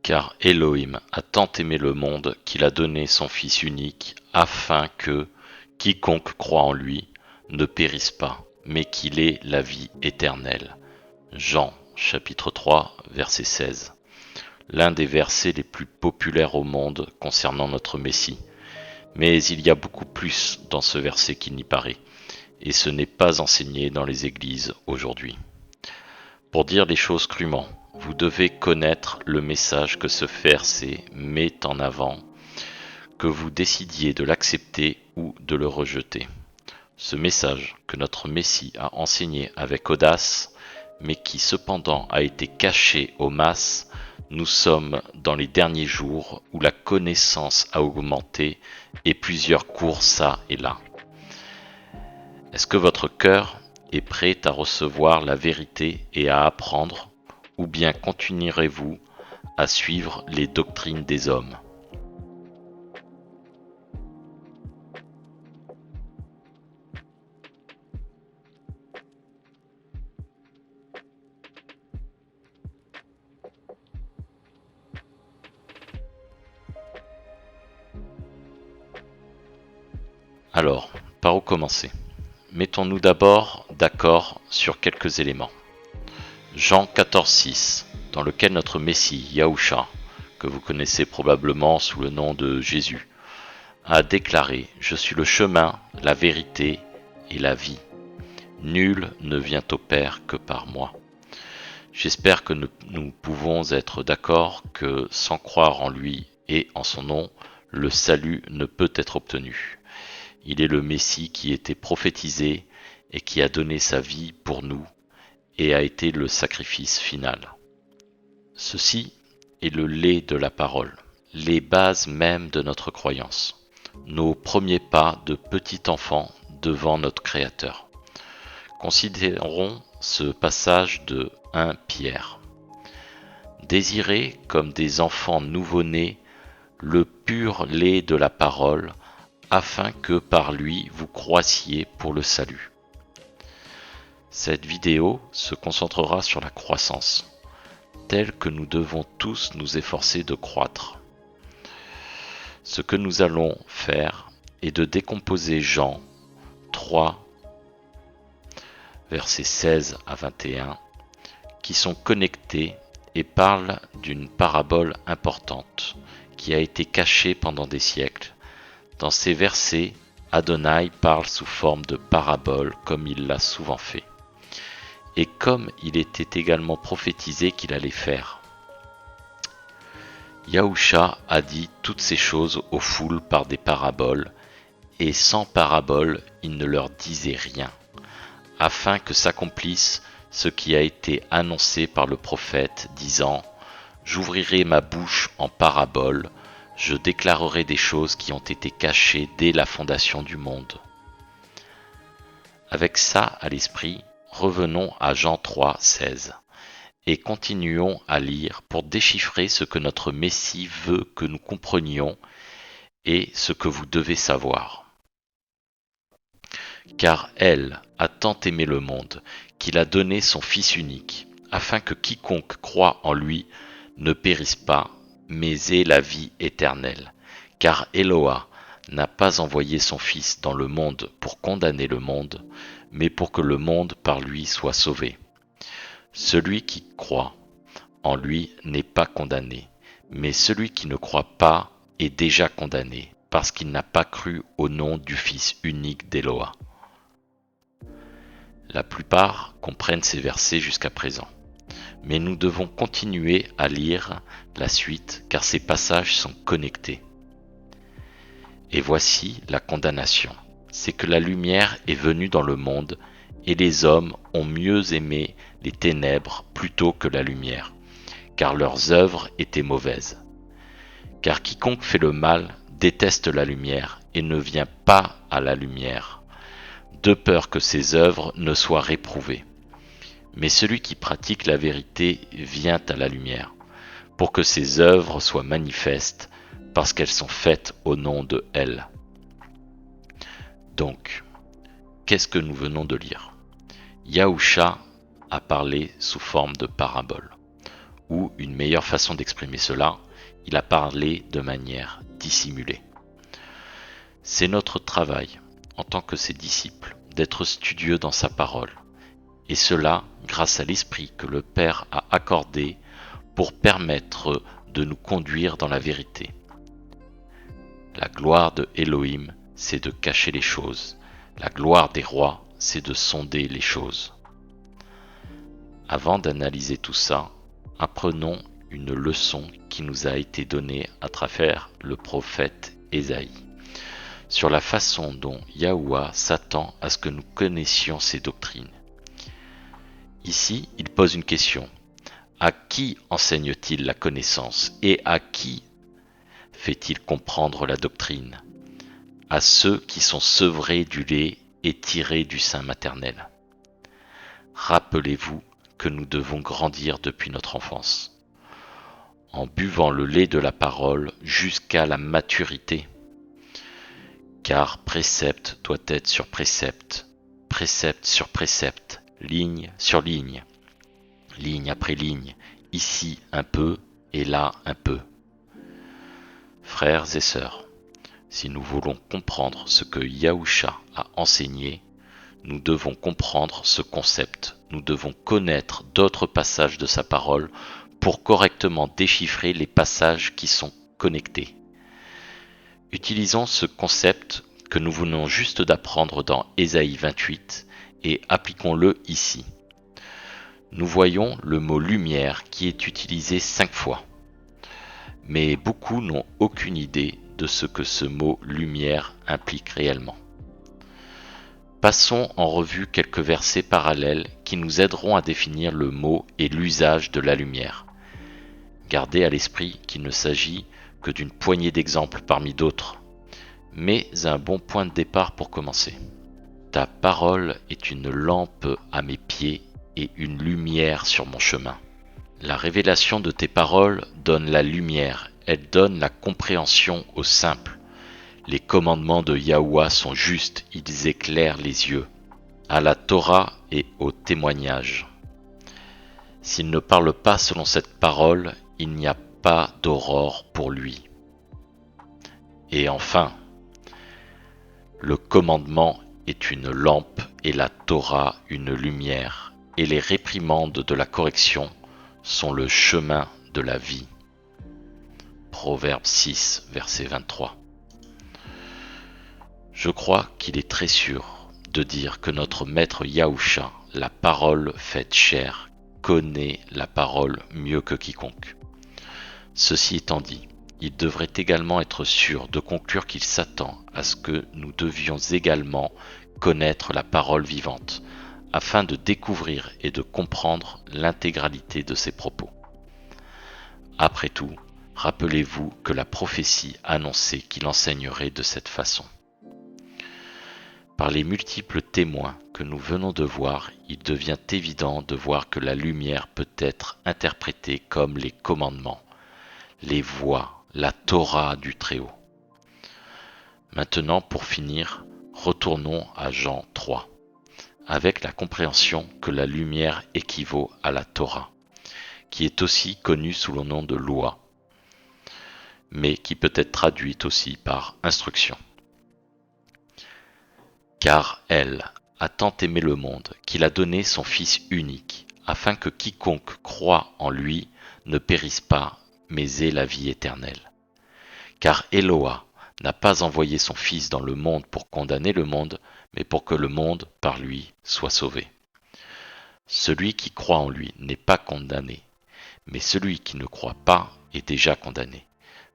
Car Elohim a tant aimé le monde qu'il a donné son Fils unique, afin que quiconque croit en lui ne périsse pas, mais qu'il ait la vie éternelle. Jean chapitre 3 verset 16. L'un des versets les plus populaires au monde concernant notre Messie. Mais il y a beaucoup plus dans ce verset qu'il n'y paraît, et ce n'est pas enseigné dans les églises aujourd'hui. Pour dire les choses crûment, vous devez connaître le message que ce verset met en avant, que vous décidiez de l'accepter ou de le rejeter. Ce message que notre Messie a enseigné avec audace, mais qui cependant a été caché aux masses, nous sommes dans les derniers jours où la connaissance a augmenté et plusieurs courent ça et là. Est-ce que votre cœur est prêt à recevoir la vérité et à apprendre, ou bien continuerez-vous à suivre les doctrines des hommes ? Alors, par où commencer ? Mettons-nous d'abord d'accord sur quelques éléments. Jean 14,6, dans lequel notre Messie, Yahushua, que vous connaissez probablement sous le nom de Jésus, a déclaré « Je suis le chemin, la vérité et la vie. Nul ne vient au Père que par moi. » J'espère que nous pouvons être d'accord que sans croire en lui et en son nom, le salut ne peut être obtenu. Il est le Messie qui était prophétisé et qui a donné sa vie pour nous et a été le sacrifice final. Ceci est le lait de la parole, les bases mêmes de notre croyance, nos premiers pas de petit enfant devant notre Créateur. Considérons ce passage de 1 Pierre. Désirez comme des enfants nouveau-nés le pur lait de la parole, afin que par lui vous croissiez pour le salut. Cette vidéo se concentrera sur la croissance, telle que nous devons tous nous efforcer de croître. Ce que nous allons faire est de décomposer Jean 3, versets 16 à 21, qui sont connectés et parlent d'une parabole importante qui a été cachée pendant des siècles. Dans ces versets, Adonai parle sous forme de parabole comme il l'a souvent fait, et comme il était également prophétisé qu'il allait faire. Yahushua a dit toutes ces choses aux foules par des paraboles, et sans parabole il ne leur disait rien, afin que s'accomplisse ce qui a été annoncé par le prophète, disant « J'ouvrirai ma bouche en parabole, je déclarerai des choses qui ont été cachées dès la fondation du monde. » Avec ça à l'esprit, revenons à Jean 3, 16 et continuons à lire pour déchiffrer ce que notre Messie veut que nous comprenions et ce que vous devez savoir. Car elle a tant aimé le monde qu'il a donné son Fils unique, afin que quiconque croit en lui ne périsse pas, mais ait la vie éternelle. Car Eloa n'a pas envoyé son Fils dans le monde pour condamner le monde, mais pour que le monde par lui soit sauvé. Celui qui croit en lui n'est pas condamné, mais celui qui ne croit pas est déjà condamné, parce qu'il n'a pas cru au nom du Fils unique d'Eloa. La plupart comprennent ces versets jusqu'à présent, mais nous devons continuer à lire la suite car ces passages sont connectés. Et voici la condamnation, c'est que la lumière est venue dans le monde et les hommes ont mieux aimé les ténèbres plutôt que la lumière, car leurs œuvres étaient mauvaises. Car quiconque fait le mal déteste la lumière et ne vient pas à la lumière, de peur que ses œuvres ne soient réprouvées. Mais celui qui pratique la vérité vient à la lumière, pour que ses œuvres soient manifestes, parce qu'elles sont faites au nom de elle. Donc, qu'est-ce que nous venons de lire ? Yahushua a parlé sous forme de parabole, ou une meilleure façon d'exprimer cela, il a parlé de manière dissimulée. C'est notre travail, en tant que ses disciples, d'être studieux dans sa parole, et cela grâce à l'esprit que le Père a accordé pour permettre de nous conduire dans la vérité. La gloire de Elohim, c'est de cacher les choses. La gloire des rois, c'est de sonder les choses. Avant d'analyser tout ça, apprenons une leçon qui nous a été donnée à travers le prophète Ésaïe, sur la façon dont Yahuwah s'attend à ce que nous connaissions ses doctrines. Ici, il pose une question. À qui enseigne-t-il la connaissance et à qui fait-il comprendre la doctrine? À ceux qui sont sevrés du lait et tirés du sein maternel. Rappelez-vous que nous devons grandir depuis notre enfance, en buvant le lait de la parole jusqu'à la maturité. Car précepte doit être sur précepte, précepte sur précepte, ligne sur ligne, ligne après ligne, ici un peu et là un peu. Frères et sœurs, si nous voulons comprendre ce que Yahusha a enseigné, nous devons comprendre ce concept, nous devons connaître d'autres passages de sa parole pour correctement déchiffrer les passages qui sont connectés. Utilisons ce concept que nous venons juste d'apprendre dans Ésaïe 28 et appliquons-le ici. Nous voyons le mot lumière qui est utilisé 5 fois. Mais beaucoup n'ont aucune idée de ce que ce mot lumière implique réellement. Passons en revue quelques versets parallèles qui nous aideront à définir le mot et l'usage de la lumière. Gardez à l'esprit qu'il ne s'agit que d'une poignée d'exemples parmi d'autres, mais un bon point de départ pour commencer. Ta parole est une lampe à mes pieds et une lumière sur mon chemin. La révélation de tes paroles donne la lumière, elle donne la compréhension aux simples. Les commandements de Yahuwah sont justes, ils éclairent les yeux. À la Torah et au témoignage. S'il ne parle pas selon cette parole, il n'y a pas d'aurore pour lui. Et enfin, le commandement est une lampe et la Torah une lumière, et les réprimandes de la correction sont le chemin de la vie. Proverbe 6, verset 23. Je crois qu'il est très sûr de dire que notre maître Yahusha, la parole faite chair, connaît la parole mieux que quiconque. Ceci étant dit, il devrait également être sûr de conclure qu'il s'attend à ce que nous devions également connaître la parole vivante, afin de découvrir et de comprendre l'intégralité de ses propos. Après tout, rappelez-vous que la prophétie annonçait qu'il enseignerait de cette façon. Par les multiples témoins que nous venons de voir, il devient évident de voir que la lumière peut être interprétée comme les commandements, les voies, la Torah du Très-Haut. Maintenant, pour finir, retournons à Jean 3, avec la compréhension que la lumière équivaut à la Torah, qui est aussi connue sous le nom de loi, mais qui peut être traduite aussi par instruction. Car elle a tant aimé le monde qu'il a donné son Fils unique, afin que quiconque croit en lui ne périsse pas, mais ait la vie éternelle. Car Eloah n'a pas envoyé son Fils dans le monde pour condamner le monde, mais pour que le monde, par lui, soit sauvé. Celui qui croit en lui n'est pas condamné, mais celui qui ne croit pas est déjà condamné,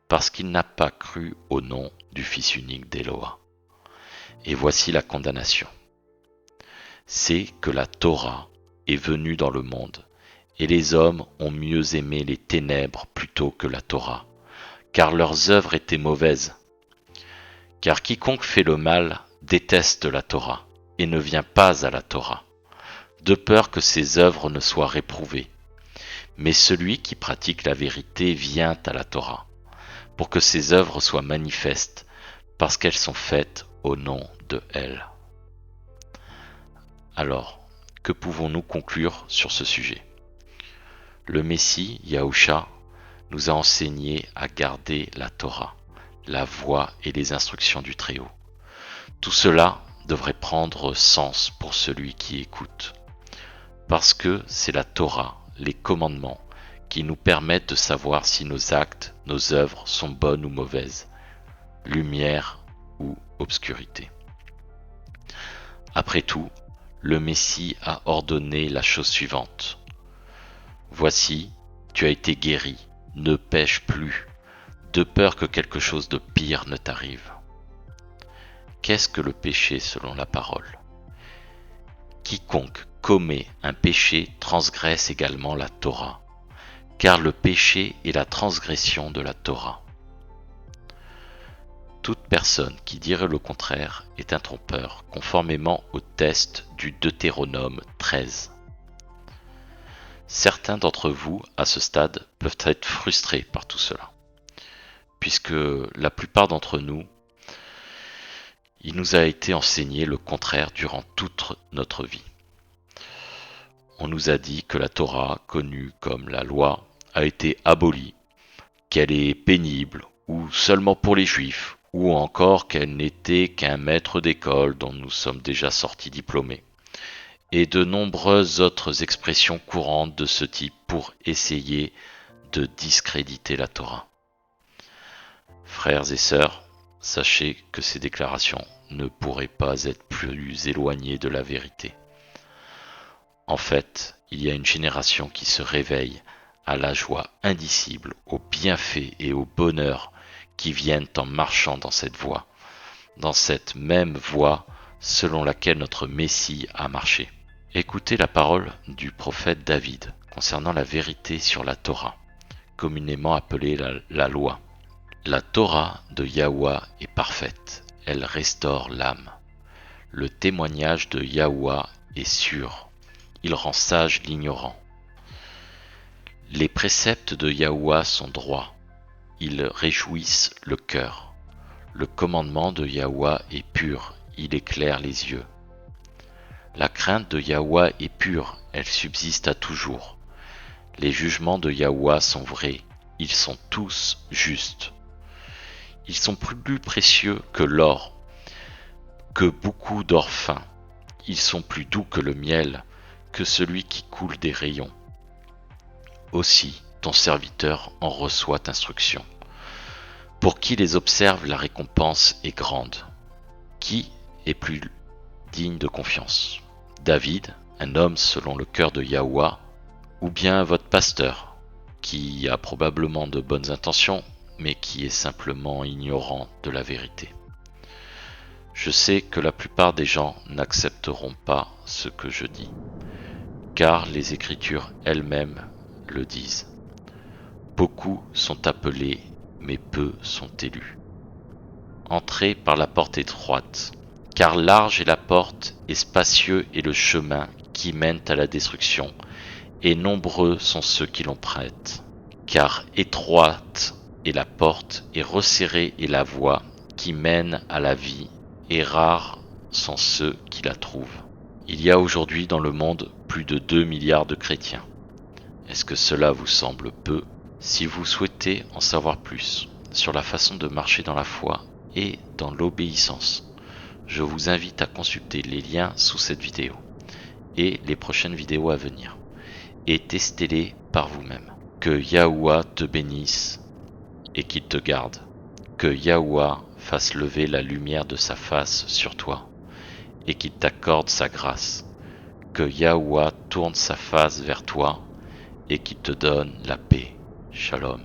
parce qu'il n'a pas cru au nom du Fils unique d'Eloah. Et voici la condamnation. C'est que la Torah est venue dans le monde, et les hommes ont mieux aimé les ténèbres plutôt que la Torah, car leurs œuvres étaient mauvaises. Car quiconque fait le mal déteste la Torah, et ne vient pas à la Torah, de peur que ses œuvres ne soient réprouvées. Mais celui qui pratique la vérité vient à la Torah, pour que ses œuvres soient manifestes, parce qu'elles sont faites au nom de elle. Alors, que pouvons-nous conclure sur ce sujet? Le Messie, Yahusha, nous a enseigné à garder la Torah, la voie et les instructions du Très-Haut. Tout cela devrait prendre sens pour celui qui écoute, parce que c'est la Torah, les commandements, qui nous permettent de savoir si nos actes, nos œuvres sont bonnes ou mauvaises, lumière ou obscurité. Après tout, le Messie a ordonné la chose suivante. Voici, tu as été guéri, ne pêche plus, de peur que quelque chose de pire ne t'arrive. Qu'est-ce que le péché selon la parole ? Quiconque commet un péché transgresse également la Torah, car le péché est la transgression de la Torah. Toute personne qui dirait le contraire est un trompeur, conformément au test du Deutéronome 13. Certains d'entre vous, à ce stade, peuvent être frustrés par tout cela, puisque la plupart d'entre nous, il nous a été enseigné le contraire durant toute notre vie. On nous a dit que la Torah, connue comme la loi, a été abolie, qu'elle est pénible ou seulement pour les Juifs, ou encore qu'elle n'était qu'un maître d'école dont nous sommes déjà sortis diplômés, et de nombreuses autres expressions courantes de ce type pour essayer de discréditer la Torah. Frères et sœurs, sachez que ces déclarations ne pourraient pas être plus éloignées de la vérité. En fait, il y a une génération qui se réveille à la joie indicible, aux bienfaits et au bonheur qui viennent en marchant dans cette voie, dans cette même voie selon laquelle notre Messie a marché. Écoutez la parole du prophète David concernant la vérité sur la Torah, communément appelée la loi. La Torah de Yahouah est parfaite, elle restaure l'âme. Le témoignage de Yahouah est sûr, il rend sage l'ignorant. Les préceptes de Yahouah sont droits, ils réjouissent le cœur. Le commandement de Yahouah est pur, il éclaire les yeux. La crainte de Yahouah est pure, elle subsiste à toujours. Les jugements de Yahouah sont vrais, ils sont tous justes. Ils sont plus précieux que l'or, que beaucoup d'or fin. Ils sont plus doux que le miel, que celui qui coule des rayons. Aussi, ton serviteur en reçoit instruction. Pour qui les observe, la récompense est grande. Qui est plus digne de confiance ? David, un homme selon le cœur de Yahouah, ou bien votre pasteur, qui a probablement de bonnes intentions, mais qui est simplement ignorant de la vérité. Je sais que la plupart des gens n'accepteront pas ce que je dis, car les Écritures elles-mêmes le disent. Beaucoup sont appelés, mais peu sont élus. Entrez par la porte étroite, car large est la porte et spacieux est le chemin qui mène à la destruction, et nombreux sont ceux qui l'empruntent. Car étroite est la porte et resserrée est la voie qui mène à la vie, et rares sont ceux qui la trouvent. Il y a aujourd'hui dans le monde plus de 2 milliards de chrétiens. Est-ce que cela vous semble peu ? Si vous souhaitez en savoir plus sur la façon de marcher dans la foi et dans l'obéissance, je vous invite à consulter les liens sous cette vidéo et les prochaines vidéos à venir, et testez-les par vous-même. Que Yahouah te bénisse et qu'il te garde. Que Yahouah fasse lever la lumière de sa face sur toi et qu'il t'accorde sa grâce. Que Yahouah tourne sa face vers toi et qu'il te donne la paix. Shalom.